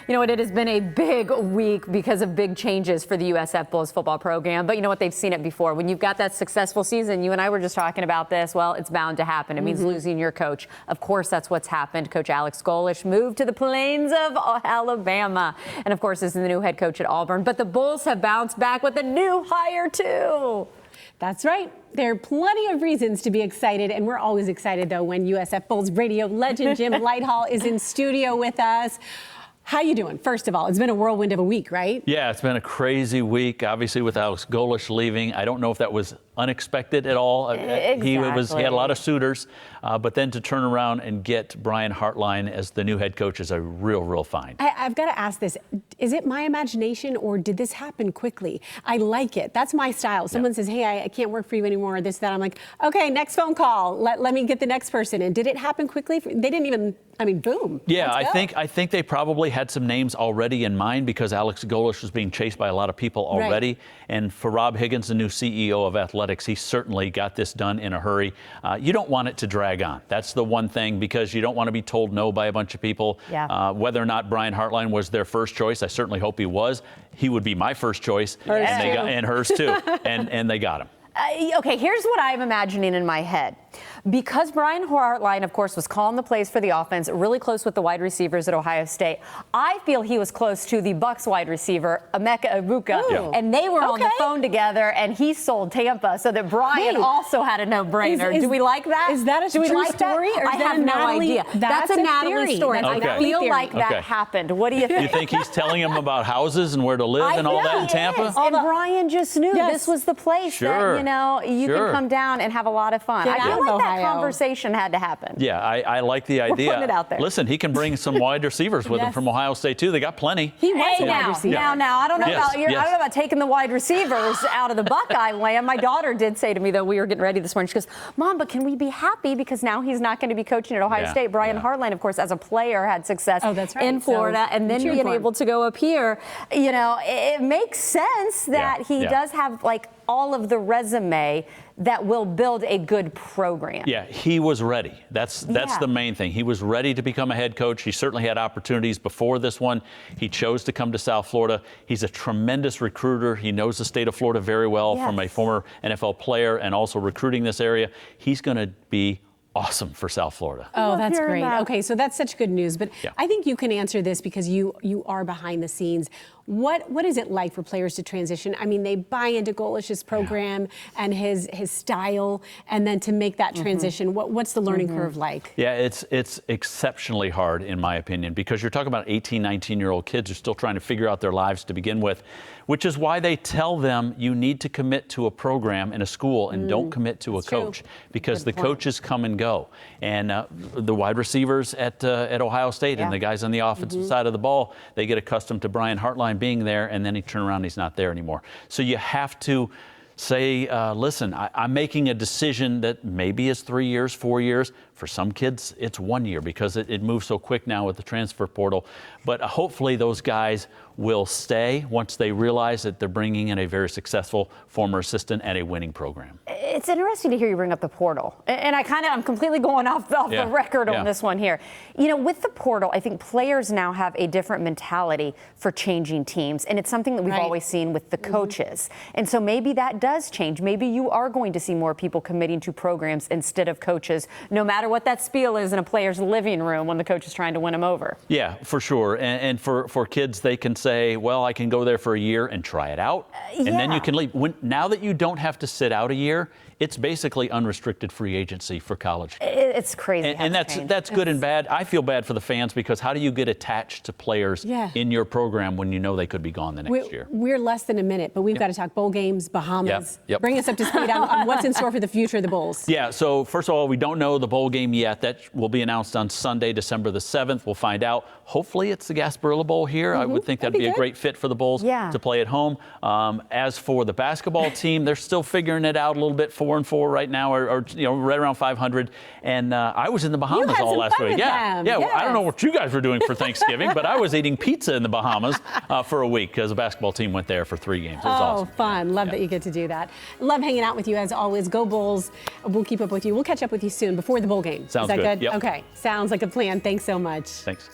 You know what, it has been a big week because of big changes for the USF Bulls football program. But you know what, they've seen it before. When you've got that successful season, you and I were just talking about this, well, it's bound to happen. It means losing your coach. Of course, that's what's happened. Coach Alex Golesh moved to the plains of Alabama. And of course, is the new head coach at Auburn. But the Bulls have bounced back with a new hire, too. That's right. There are plenty of reasons to be excited, and we're always excited, though, when USF Bulls radio legend Jim Lighthouse is in studio with us. How you doing? First of all, it's been a whirlwind of a week, right? Yeah, it's been a crazy week, obviously, with Alex Golesh leaving. I don't know if that was unexpected at all. Exactly. He had a lot of suitors, but then to turn around and get Brian Hartline as the new head coach is a real find. I've got to ask this. Is it my imagination, or did this happen quickly? I like it. That's my style. Someone says, hey, I can't work for you anymore, this, that. I'm like, okay, next phone call. Let me get the next person. And did it happen quickly? They didn't even, boom. Yeah, I think they probably had some names already in mind because Alex Golesh was being chased by a lot of people already. Right. And for Rob Higgins, the new CEO of athletics, he certainly got this done in a hurry. You don't want it to drag on. That's the one thing, because you don't want to be told no by a bunch of people. Yeah. Whether or not Brian Hartline was their first choice, I certainly hope he was. He would be my first choice, and hers too. and they got him. Okay, here's what I'm imagining in my head. Because Brian Hartline, of course, was calling the plays for the offense, really close with the wide receivers at Ohio State, I feel he was close to the Bucs wide receiver, Emeka Egbuka, and they were on the phone together, and he sold Tampa so that Brian also had a no-brainer. Do we like that? Is that a true story? Or I have no idea. That's a Natalie story. I feel like that happened. What do you think? You think he's telling him about houses and where to live and all that in Tampa? And Brian just knew this was the place that, you can come down and have a lot of fun. I feel like that conversation had to happen. Yeah, I like the idea. We're putting it out there. Listen, he can bring some wide receivers with him from Ohio State too. They got plenty. He was a wide receiver. Now, I don't know about I don't know about taking the wide receivers out of the Buckeye land. My daughter did say to me, though, we were getting ready this morning, she goes, Mom, but can we be happy because now he's not going to be coaching at Ohio State? Brian Hartline, of course, as a player, had success in Florida, and then being able to go up here. It makes sense that he does have all of the resume that will build a good program. Yeah, he was ready. That's the main thing. He was ready to become a head coach. He certainly had opportunities before this one. He chose to come to South Florida. He's a tremendous recruiter. He knows the state of Florida very well from a former NFL player and also recruiting this area. He's going to be awesome for South Florida. Oh, that's great. Okay, so that's such good news. But I think you can answer this because you are behind the scenes. What is it like for players to transition? They buy into Golesh's program and his style, and then to make that transition, what's the learning curve like? Yeah, it's exceptionally hard, in my opinion, because you're talking about 18, 19-year-old kids who are still trying to figure out their lives to begin with, which is why they tell them you need to commit to a program in a school and don't commit to a coach, because the coaches come and go. And the wide receivers at Ohio State and the guys on the offensive side of the ball, they get accustomed to Brian Hartline being there, and then he turn around and he's not there anymore. So you have to say, listen, I'm making a decision that maybe is 3 years, 4 years. For some kids, it's 1 year because it moves so quick now with the transfer portal. But hopefully those guys will stay once they realize that they're bringing in a very successful former assistant at a winning program. It's interesting to hear you bring up the portal. And I'm completely going off the record on this one here. With the portal, I think players now have a different mentality for changing teams. And it's something that we've always seen with the coaches. And so maybe that does change. Maybe you are going to see more people committing to programs instead of coaches, no matter what that spiel is in a player's living room when the coach is trying to win them over. Yeah, for sure. And for kids, they can say, well, I can go there for a year and try it out, and then you can leave. Now that you don't have to sit out a year, it's basically unrestricted free agency for college. It's crazy. And that's good and bad. I feel bad for the fans because how do you get attached to players in your program when you know they could be gone the next year? We're less than a minute, but we've got to talk bowl games, Bahamas. Bring us up to speed on what's in store for the future of the Bulls. Yeah, so first of all, we don't know the bowl game yet. That will be announced on Sunday, December the 7th. We'll find out. Hopefully it's the Gasparilla Bowl here. I would think that'd be a great fit for the Bulls to play at home. As for the basketball team, they're still figuring it out a little bit, 4-4 right now, or right around 500. And I was in the Bahamas all last week. I don't know what you guys were doing for Thanksgiving, but I was eating pizza in the Bahamas for a week because the basketball team went there for 3 games. It was awesome. Fun. Love that you get to do that. Love hanging out with you as always. Go Bulls. We'll keep up with you. We'll catch up with you soon before the bowl game. Sounds Is that good? Yep. Okay. Sounds like a plan. Thanks so much. Thanks.